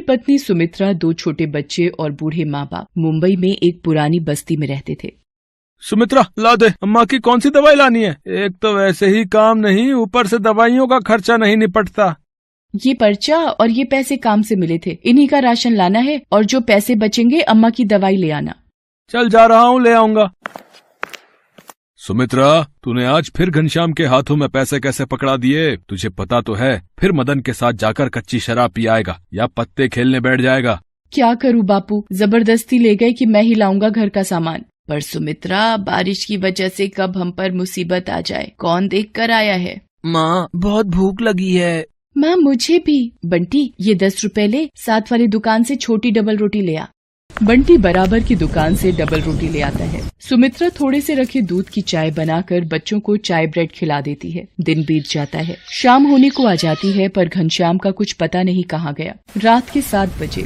पत्नी सुमित्रा, 2 छोटे बच्चे और बूढ़े माँ बाप मुंबई में एक पुरानी बस्ती में रहते थे। सुमित्रा, ला दे, अम्मा की कौन सी दवाई लानी है? एक तो वैसे ही काम नहीं, ऊपर से दवाइयों का खर्चा नहीं निपटता। ये पर्चा और ये पैसे काम से मिले थे, इन्हीं का राशन लाना है और जो पैसे बचेंगे अम्मा की दवाई ले आना। चल जा रहा हूँ, ले आऊंगा। सुमित्रा, तूने आज फिर घनश्याम के हाथों में पैसे कैसे पकड़ा दिए? तुझे पता तो है फिर मदन के साथ जाकर कच्ची शराब पी आएगा या पत्ते खेलने बैठ जाएगा। क्या करूँ बापू, जबरदस्ती ले गए कि मैं ही लाऊंगा घर का सामान। पर सुमित्रा, बारिश की वजह से कब हम पर मुसीबत आ जाए, कौन देख कर आया है। माँ, बहुत भूख लगी है। माँ, मुझे भी। बंटी, ये 10 रुपए ले, साथ वाली दुकान से छोटी डबल रोटी ले आ। बंटी बराबर की दुकान से डबल रोटी ले आता है। सुमित्रा थोड़े से रखे दूध की चाय बनाकर बच्चों को चाय ब्रेड खिला देती है। दिन बीत जाता है, शाम होने को आ जाती है, पर घनश्याम का कुछ पता नहीं कहाँ गया। रात के 7 बजे।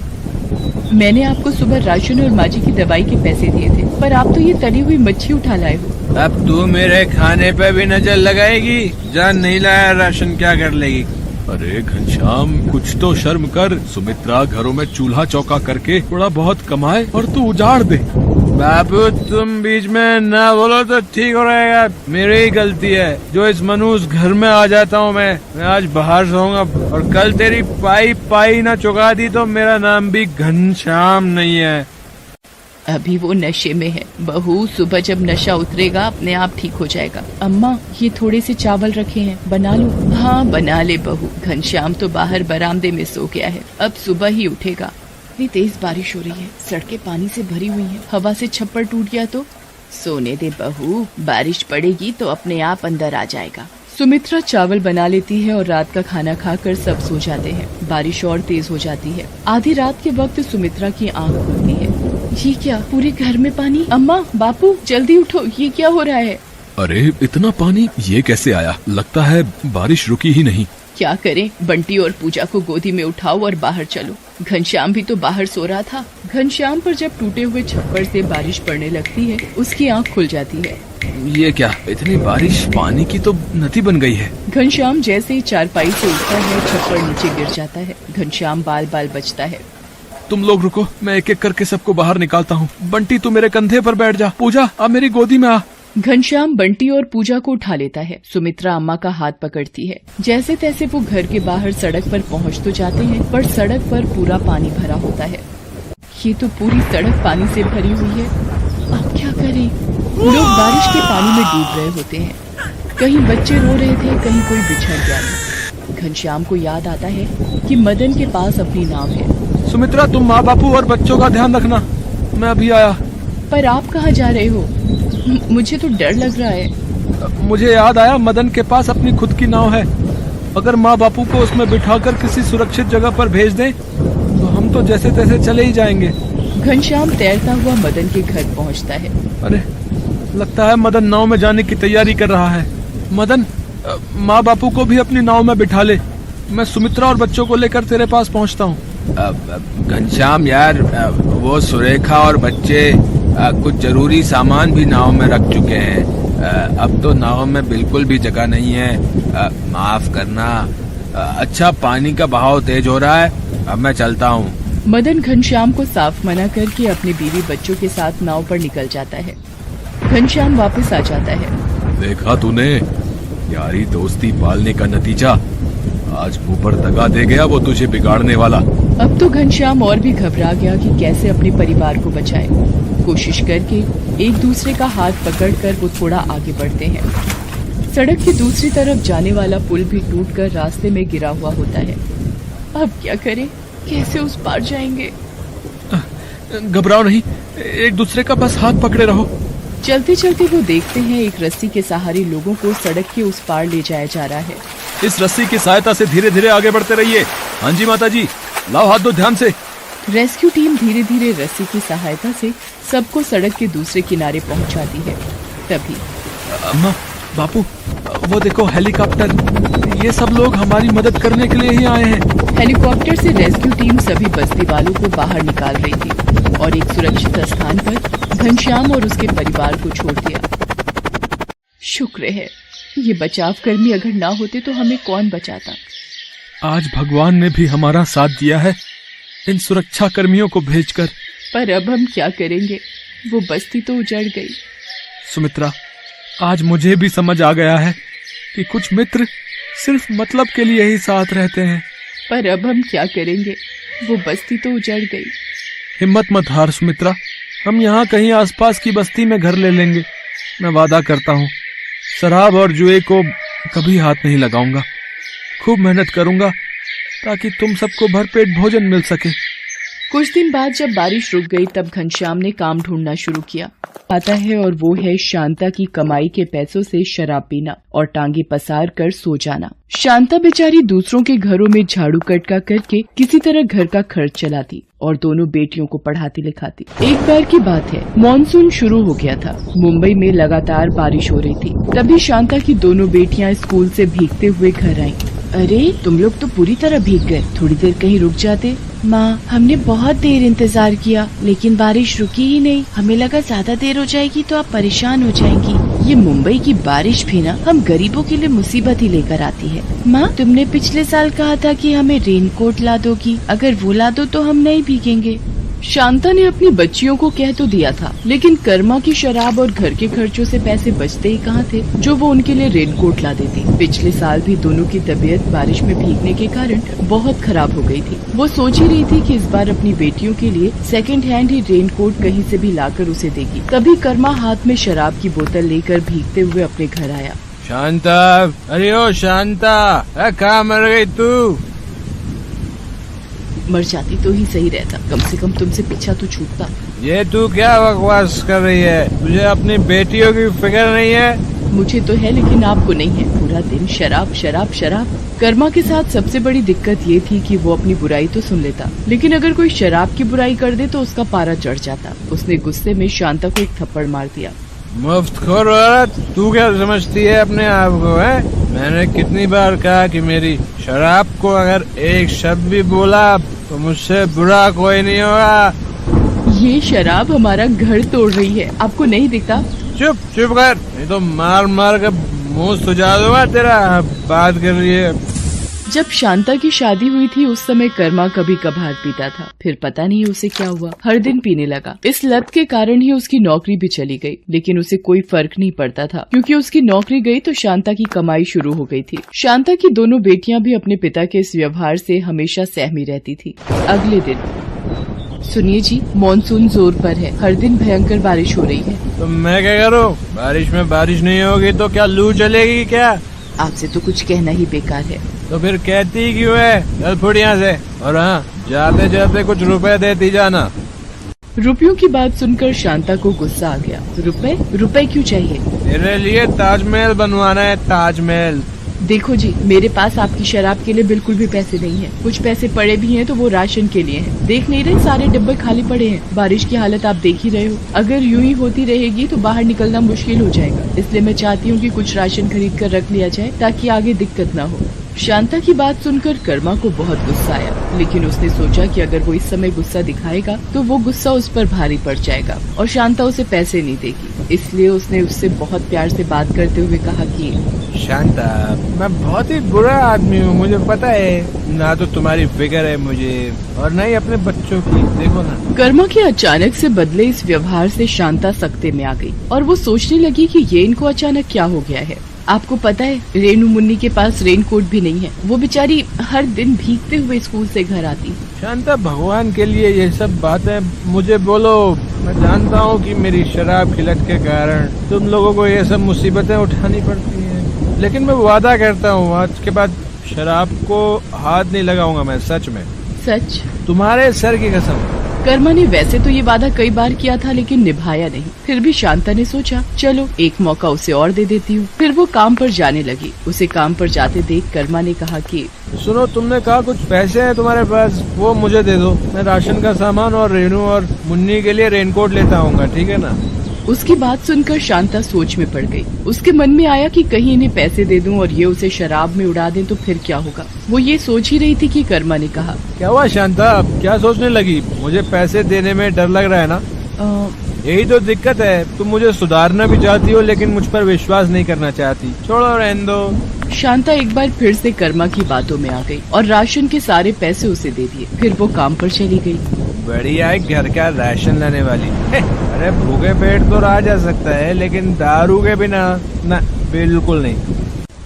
मैंने आपको सुबह राशन और माजी की दवाई के पैसे दिए थे, पर आप तो ये तली हुई मच्छी उठा लाए हो। अब तू मेरे खाने पे भी नजर लगाएगी? जान नहीं लाया राशन, क्या कर लेगी? अरे घनश्याम, कुछ तो शर्म कर। सुमित्रा घरों में चूल्हा चौका करके थोड़ा बहुत कमाए और तू उजाड़ दे। बाबू, तुम बीच में ना बोलो तो ठीक हो रहेगा। मेरी ही गलती है जो इस मनुष्य घर में आ जाता हूँ। मैं आज बाहर सोऊंगा, और कल तेरी पाई ना चुका दी तो मेरा नाम भी घनश्याम नहीं है। अभी वो नशे में है। बहू, सुबह जब नशा उतरेगा अपने आप ठीक हो जाएगा। अम्मा, ये थोड़े से चावल रखे हैं, बना लो। हाँ, बना ले बहू। घनश्याम तो बाहर बरामदे में सो गया है, अब सुबह ही उठेगा। इतनी तेज बारिश हो रही है, सड़कें पानी से भरी हुई हैं। हवा से छप्पर टूट गया तो? सोने दे बहू, बारिश पड़ेगी तो अपने आप अंदर आ जाएगा। सुमित्रा चावल बना लेती है और रात का खाना खाकर सब सो जाते हैं। बारिश और तेज हो जाती है। आधी रात के वक्त सुमित्रा की आंख खुलती है। ये क्या, पूरे घर में पानी? अम्मा, बापू, जल्दी उठो, ये क्या हो रहा है? अरे इतना पानी ये कैसे आया? लगता है बारिश रुकी ही नहीं। क्या करें, बंटी और पूजा को गोदी में उठाओ और बाहर चलो। घनश्याम भी तो बाहर सो रहा था। घनश्याम पर जब टूटे हुए छप्पर से बारिश पड़ने लगती है, उसकी आंख खुल जाती है। ये क्या, इतनी बारिश, पानी की तो नदी बन गई है। घनश्याम जैसे ही चारपाई से उठता है, छप्पर नीचे गिर जाता है। घनश्याम बाल बाल बचता है। तुम लोग रुको, मैं एक एक करके सबको बाहर निकालता हूँ। बंटी, तू मेरे कंधे पर बैठ जा। पूजा, अब मेरी गोदी में आ। घनश्याम बंटी और पूजा को उठा लेता है। सुमित्रा अम्मा का हाथ पकड़ती है। जैसे तैसे वो घर के बाहर सड़क पर पहुँच तो जाते हैं, पर सड़क पर पूरा पानी भरा होता है। ये तो पूरी सड़क पानी से भरी हुई है। अब क्या करें? लोग बारिश के पानी में डूब रहे होते हैं। कहीं बच्चे रो रहे थे, कहीं कोई बिछड़ गया था। घनश्याम को याद आता है कि मदन के पास अपनी नाव है। सुमित्रा, तुम माँ बापू और बच्चों का ध्यान रखना, मैं अभी आया। पर आप कहाँ जा रहे हो? मुझे तो डर लग रहा है। मुझे याद आया, मदन के पास अपनी खुद की नाव है। अगर माँ बापू को उसमें बिठाकर किसी सुरक्षित जगह पर भेज दें तो हम तो जैसे तैसे चले ही जाएंगे। घनश्याम तैरता हुआ मदन के घर पहुँचता है। अरे, लगता है मदन नाव में जाने की तैयारी कर रहा है। मदन, माँ बापू को भी अपनी नाव में बिठा ले। मैं सुमित्रा और बच्चों को लेकर तेरे पास पहुँचता हूँ। घनश्याम यार, वो सुरेखा और बच्चे कुछ जरूरी सामान भी नाव में रख चुके हैं। अब तो नाव में बिल्कुल भी जगह नहीं है। माफ करना। अच्छा, पानी का बहाव तेज हो रहा है, अब मैं चलता हूँ। मदन घनश्याम को साफ मना करके अपनी बीवी बच्चों के साथ नाव पर निकल जाता है। घनश्याम वापस आ जाता है। देखा तूने, यारी दोस्ती पालने का नतीजा। आज मुंह पर दगा दे गया वो तुझे बिगाड़ने वाला। अब तो घनश्याम और भी घबरा गया कि कैसे अपने परिवार को बचाए। कोशिश करके एक दूसरे का हाथ पकड़कर वो थोड़ा आगे बढ़ते हैं। सड़क की दूसरी तरफ जाने वाला पुल भी टूटकर रास्ते में गिरा हुआ होता है। अब क्या करें, कैसे उस पार जाएंगे? घबराओ नहीं, एक दूसरे का बस हाथ पकड़े रहो। चलते चलते वो देखते हैं एक रस्सी के सहारे लोगों को सड़क के उस पार ले जाया जा रहा है। इस रस्सी की सहायता से धीरे धीरे आगे बढ़ते रहिए। हाँ जी माता जी, लाओ हाथ दो ध्यान से। रेस्क्यू टीम धीरे धीरे रस्सी की सहायता से सबको सड़क के दूसरे किनारे पहुंचाती है। तभी अम्मा, बापू, वो देखो हेलीकॉप्टर। ये सब लोग हमारी मदद करने के लिए ही आए हैं। हेलीकॉप्टर से रेस्क्यू टीम सभी बस्ती वालों को बाहर निकाल रही थी और एक सुरक्षित स्थान पर घनश्याम और उसके परिवार को छोड़ दिया। शुक्र है, ये बचाव कर्मी अगर ना होते तो हमें कौन बचाता। आज भगवान ने भी हमारा साथ दिया है। इन सुरक्षा कर्मियों को भेजकर। पर अब हम क्या करेंगे, वो बस्ती तो उजड़ गई। सुमित्रा, आज मुझे भी समझ आ गया है कि कुछ मित्र सिर्फ मतलब के लिए ही साथ रहते हैं। पर अब हम क्या करेंगे, वो बस्ती तो उजड़ गई। हिम्मत मत हार सुमित्रा, हम यहाँ कहीं आसपास की बस्ती में घर ले लेंगे। मैं वादा करता हूँ शराब और जुए को कभी हाथ नहीं लगाऊंगा। खूब मेहनत करूंगा ताकि तुम सबको भरपेट भोजन मिल सके। कुछ दिन बाद जब बारिश रुक गई तब घनश्याम ने काम ढूंढना शुरू किया। आता है और वो है शांता की कमाई के पैसों से शराब पीना और टांगे पसार कर सो जाना। शांता बेचारी दूसरों के घरों में झाड़ू कटका करके किसी तरह घर का खर्च चलाती और दोनों बेटियों को पढ़ाती लिखाती। एक बार की बात है, मानसून शुरू हो गया था। मुंबई में लगातार बारिश हो रही थी। तभी शांता की दोनों बेटियां स्कूल से भीगते हुए घर आईं। अरे तुम लोग तो पूरी तरह भीग गए, थोड़ी देर कहीं रुक जाते। माँ, हमने बहुत देर इंतजार किया लेकिन बारिश रुकी ही नहीं। हमें लगा ज्यादा देर हो जाएगी तो आप परेशान हो जाएंगी। ये मुंबई की बारिश भी ना हम गरीबों के लिए मुसीबत ही लेकर आती है। माँ, तुमने पिछले साल कहा था कि हमें रेनकोट ला दोगी, अगर वो ला दो तो हम नहीं भीगेंगे। शांता ने अपनी बच्चियों को कह तो दिया था, लेकिन कर्मा की शराब और घर के खर्चों से पैसे बचते ही कहाँ थे जो वो उनके लिए रेनकोट ला देती। पिछले साल भी दोनों की तबीयत बारिश में भीगने के कारण बहुत खराब हो गई थी। वो सोच ही रही थी कि इस बार अपनी बेटियों के लिए सेकंड हैंड ही रेनकोट कहीं से भी लाकर उसे देगी। तभी कर्मा हाथ में शराब की बोतल लेकर भीगते हुए अपने घर आया। शांता, अरे ओ शांता, कहाँ मर गई तू? मर जाती तो ही सही रहता, कम से कम तुमसे पीछा तो छूटता। ये तू क्या बकवास कर रही है? तुझे अपनी बेटियों की फिक्र नहीं है? मुझे तो है लेकिन आपको नहीं है। पूरा दिन शराब शराब शराब। कर्मा के साथ सबसे बड़ी दिक्कत ये थी कि वो अपनी बुराई तो सुन लेता, लेकिन अगर कोई शराब की बुराई कर दे तो उसका पारा चढ़ जाता। उसने गुस्से में शांता को एक थप्पड़ मार दिया। मुफ्तखोर औरत, तू क्या समझती है अपने आप को, है? मैंने कितनी बार कहा कि मेरी शराब को अगर एक शब्द भी बोला तो मुझसे बुरा कोई नहीं होगा। ये शराब हमारा घर तोड़ रही है, आपको नहीं दिखता? चुप चुप कर, नहीं तो मार मार कर मुंह सुझा दूंगा तेरा। बात कर रही है। जब शांता की शादी हुई थी उस समय कर्मा कभी कभार पीता था, फिर पता नहीं उसे क्या हुआ, हर दिन पीने लगा। इस लत के कारण ही उसकी नौकरी भी चली गई, लेकिन उसे कोई फर्क नहीं पड़ता था क्योंकि उसकी नौकरी गई तो शांता की कमाई शुरू हो गई थी। शांता की दोनों बेटियां भी अपने पिता के इस व्यवहार से हमेशा सहमी रहती थी। अगले दिन, सुनिए जी, मॉनसून जोर पर है, हर दिन भयंकर बारिश हो रही है। तो मैं क्या करूँ? बारिश में बारिश नहीं होगी तो क्या लू चलेगी क्या? आपसे तो कुछ कहना ही बेकार है। तो फिर कहती क्यों है? चल फुट यहाँ से। और हाँ, जाते जाते कुछ रुपए देती जाना। रुपयों की बात सुनकर शांता को गुस्सा आ गया। रुपए? रुपए क्यों चाहिए? तेरे लिए ताजमहल बनवाना है, ताजमहल। देखो जी, मेरे पास आपकी शराब के लिए बिल्कुल भी पैसे नहीं हैं। कुछ पैसे पड़े भी हैं तो वो राशन के लिए हैं। देख नहीं रहे सारे डिब्बे खाली पड़े हैं। बारिश की हालत आप देख ही रहे हो। अगर यूं ही होती रहेगी तो बाहर निकलना मुश्किल हो जाएगा। इसलिए मैं चाहती हूँ कि कुछ राशन खरीद कर रख लिया जाए ताकि आगे दिक्कत ना हो। शांता की बात सुनकर कर्मा को बहुत गुस्सा आया, लेकिन उसने सोचा कि अगर वो इस समय गुस्सा दिखाएगा तो वो गुस्सा उस पर भारी पड़ जाएगा और शांता उसे पैसे नहीं देगी। इसलिए उसने उससे बहुत प्यार से बात करते हुए कहा कि शांता, मैं बहुत ही बुरा आदमी हूँ, मुझे पता है। ना तो तुम्हारी फिक्र है मुझे और न ही अपने बच्चों की। देखो ना। कर्मा के अचानक से बदले इस व्यवहार से शांता सख्ते में आ गई और वो सोचने लगी कि ये इनको अचानक क्या हो गया है। आपको पता है, रेनू मुन्नी के पास रेनकोट भी नहीं है। वो बेचारी हर दिन भीगते हुए स्कूल से घर आती। शांता, भगवान के लिए ये सब बातें मुझे बोलो। मैं जानता हूँ कि मेरी शराब की लत के कारण तुम लोगों को ये सब मुसीबतें उठानी पड़ती हैं, लेकिन मैं वादा करता हूँ आज के बाद शराब को हाथ नहीं लगाऊंगा मैं। सच में। सच? तुम्हारे सर की कसम। कर्मा ने वैसे तो ये वादा कई बार किया था लेकिन निभाया नहीं। फिर भी शांता ने सोचा, चलो एक मौका उसे और दे देती हूँ। फिर वो काम पर जाने लगी। उसे काम पर जाते देख कर्मा ने कहा कि सुनो, तुमने कहा कुछ पैसे हैं तुम्हारे पास, वो मुझे दे दो। मैं राशन का सामान और रेनू और मुन्नी के लिए रेनकोट लेता आऊंगा, ठीक है ना? उसकी बात सुनकर शांता सोच में पड़ गई। उसके मन में आया कि कहीं इन्हें पैसे दे दूं और ये उसे शराब में उड़ा दें तो फिर क्या होगा। वो ये सोच ही रही थी कि कर्मा ने कहा, क्या हुआ शांता, क्या सोचने लगी? मुझे पैसे देने में डर लग रहा है ना? यही तो दिक्कत है, तुम मुझे सुधारना भी चाहती हो लेकिन मुझ पर विश्वास नहीं करना चाहती। छोड़ो, रहने दो। शांता एक बार फिर से कर्मा की बातों में आ गई और राशन के सारे पैसे उसे दे दिए। फिर वो काम पर चली गई। बढ़िया है घर का राशन लाने वाली। अरे भूखे पेट तो रहा जा सकता है, लेकिन दारू के बिना ना, बिल्कुल नहीं।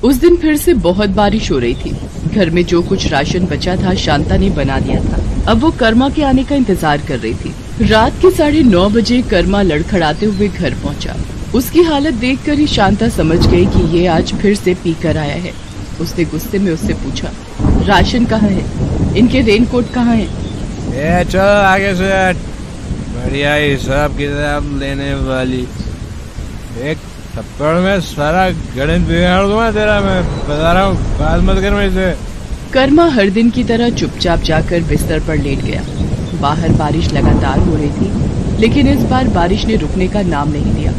उस दिन फिर से बहुत बारिश हो रही थी। घर में जो कुछ राशन बचा था शांता ने बना दिया था। अब वो कर्मा के आने का इंतजार कर रही थी। रात के 9:30 बजे कर्मा लड़खड़ाते हुए घर पहुंचा। उसकी हालत देखकर ही शांता समझ गई कि ये आज फिर से पी कर आया है। उसने गुस्से में उससे पूछा, राशन कहाँ है? इनके रेनकोट कहाँ है? चल आगे से हट। बढ़िया हिसाब किताब लेने वाली। एक थप्पड़ में सारा गणित बिगाड़ दूंगा तेरा, मैं बता रहा हूँ। बात मत कर मेरे से। कर्मा हर दिन की तरह चुपचाप जाकर बिस्तर पर लेट गया। बाहर बारिश लगातार हो रही थी, लेकिन इस बार बारिश ने रुकने का नाम नहीं लिया।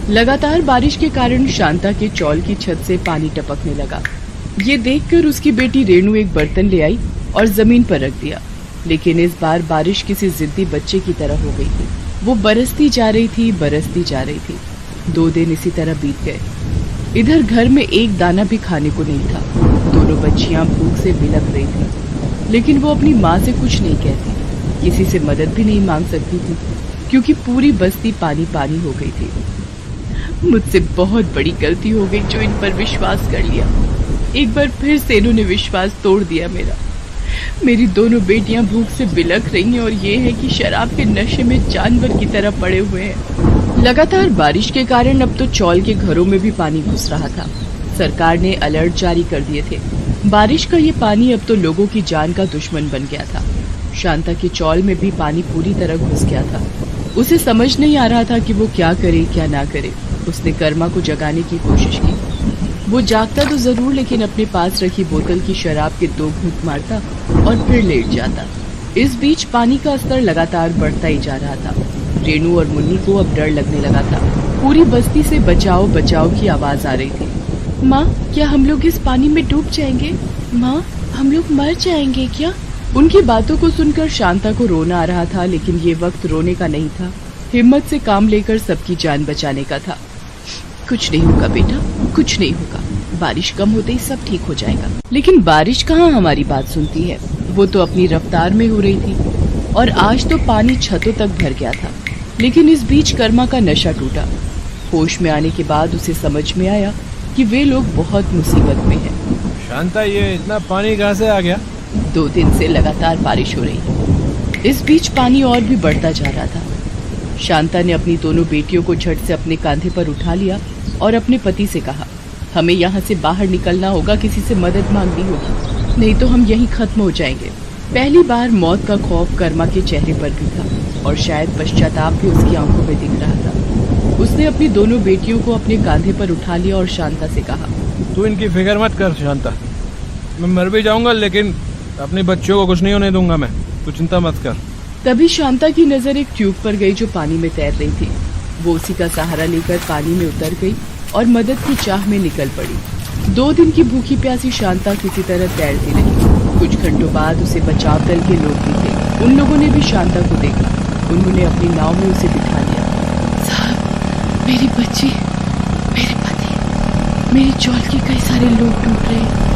लगातार बारिश के कारण शांता के चौल की छत से पानी टपकने लगा। ये देखकर उसकी बेटी रेणु एक बर्तन ले आई और जमीन पर रख दिया। लेकिन इस बार बारिश किसी जिद्दी बच्चे की तरह हो गई थी। वो बरसती जा रही थी, बरसती जा रही थी। 2 दिन इसी तरह बीत गए। इधर घर में एक दाना भी खाने को नहीं था। दोनों बच्चियां भूख से बिलख रही थी, लेकिन वो अपनी माँ से कुछ नहीं कहती, किसी से मदद भी नहीं मांग सकती थी, क्योंकि पूरी बस्ती पानी पानी हो गई थी। मुझसे बहुत बड़ी गलती हो गई जो इन पर विश्वास कर लिया। एक बार फिर से इन्होंने विश्वास तोड़ दिया मेरा। मेरी दोनों बेटियां भूख से बिलख रही हैं और ये है कि शराब के नशे में जानवर की तरह पड़े हुए हैं। लगातार बारिश के कारण अब तो चौल के घरों में भी पानी घुस रहा था। सरकार ने अलर्ट जारी कर दिए थे। बारिश का ये पानी अब तो लोगों की जान का दुश्मन बन गया था। शांता के चौल में भी पानी पूरी तरह घुस गया था। उसे समझ नहीं आ रहा था कि वो क्या करे क्या ना करे। उसने कर्मा को जगाने की कोशिश की। वो जागता तो जरूर, लेकिन अपने पास रखी बोतल की शराब के 2 घूंट मारता और फिर लेट जाता। इस बीच पानी का स्तर लगातार बढ़ता ही जा रहा था। रेणु और मुन्नी को अब डर लगने लगा था। पूरी बस्ती से बचाओ बचाओ की आवाज आ रही थी। माँ, क्या हम लोग इस पानी में डूब जाएंगे? माँ, हम लोग मर जाएंगे क्या? उनकी बातों को सुनकर शांता को रोना आ रहा था, लेकिन ये वक्त रोने का नहीं था। हिम्मत से काम लेकर सबकी जान बचाने का था। कुछ नहीं होगा बेटा, कुछ नहीं होगा। बारिश कम होते ही सब ठीक हो जाएगा। लेकिन बारिश कहाँ हमारी बात सुनती है। वो तो अपनी रफ्तार में हो रही थी और आज तो पानी छतों तक भर गया था। लेकिन इस बीच कर्मा का नशा टूटा। होश में आने के बाद उसे समझ में आया कि वे लोग बहुत मुसीबत में हैं। शांता, ये इतना पानी कहाँ से आ गया? 2 दिन से लगातार बारिश हो रही है। इस बीच पानी और भी बढ़ता जा रहा था। शांता ने अपनी दोनों बेटियों को झट से अपने कांधे पर उठा लिया और अपने पति से कहा, हमें यहाँ से बाहर निकलना होगा, किसी से मदद मांगनी होगी, नहीं तो हम यहीं खत्म हो जाएंगे। पहली बार मौत का खौफ कर्मा के चेहरे पर भी था और शायद पश्चाताप भी उसकी आंखों में दिख रहा था। उसने अपनी दोनों बेटियों को अपने कांधे पर उठा लिया और शांता से कहा, तू इनकी फिक्र मत कर शांता, मैं मर भी जाऊंगा लेकिन अपने बच्चों को कुछ नहीं होने दूंगा मैं, तू चिंता मत कर। तभी शांता की नजर एक ट्यूब पर गई जो पानी में तैर रही थी। वो उसी का सहारा लेकर पानी में उतर गई और मदद की चाह में निकल पड़ी। 2 दिन की भूखी प्यासी शांता किसी तरह तैरती रही। कुछ घंटों बाद उसे बचाव दल के लोग दिखे। उन लोगों ने भी शांता को देखा। उन्होंने अपनी नाव में उसे बिठा लिया। साहब, मेरी बच्ची, मेरे पति, मेरी चौल के कई सारे लोग डूब रहे हैं।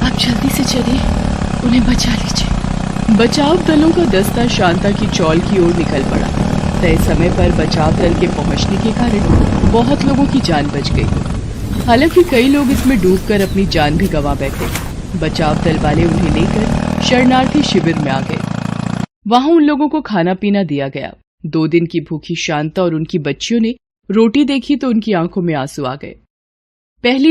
आप जल्दी से चलिए, उन्हें बचा लीजिए। बचाव दलों का दस्ता शांता की चौल की ओर निकल पड़ा। तय समय पर बचाव दल के पहुंचने के कारण बहुत लोगों की जान बच गई। हालांकि कई लोग इसमें डूबकर अपनी जान भी गंवा बैठे। बचाव दल वाले उन्हें लेकर शरणार्थी शिविर में आ गए। वहां उन लोगों को खाना पीना दिया गया। 2 दिन की भूखी शांता और उनकी बच्चियों ने रोटी देखी तो उनकी आंखों में आंसू आ गए। पहली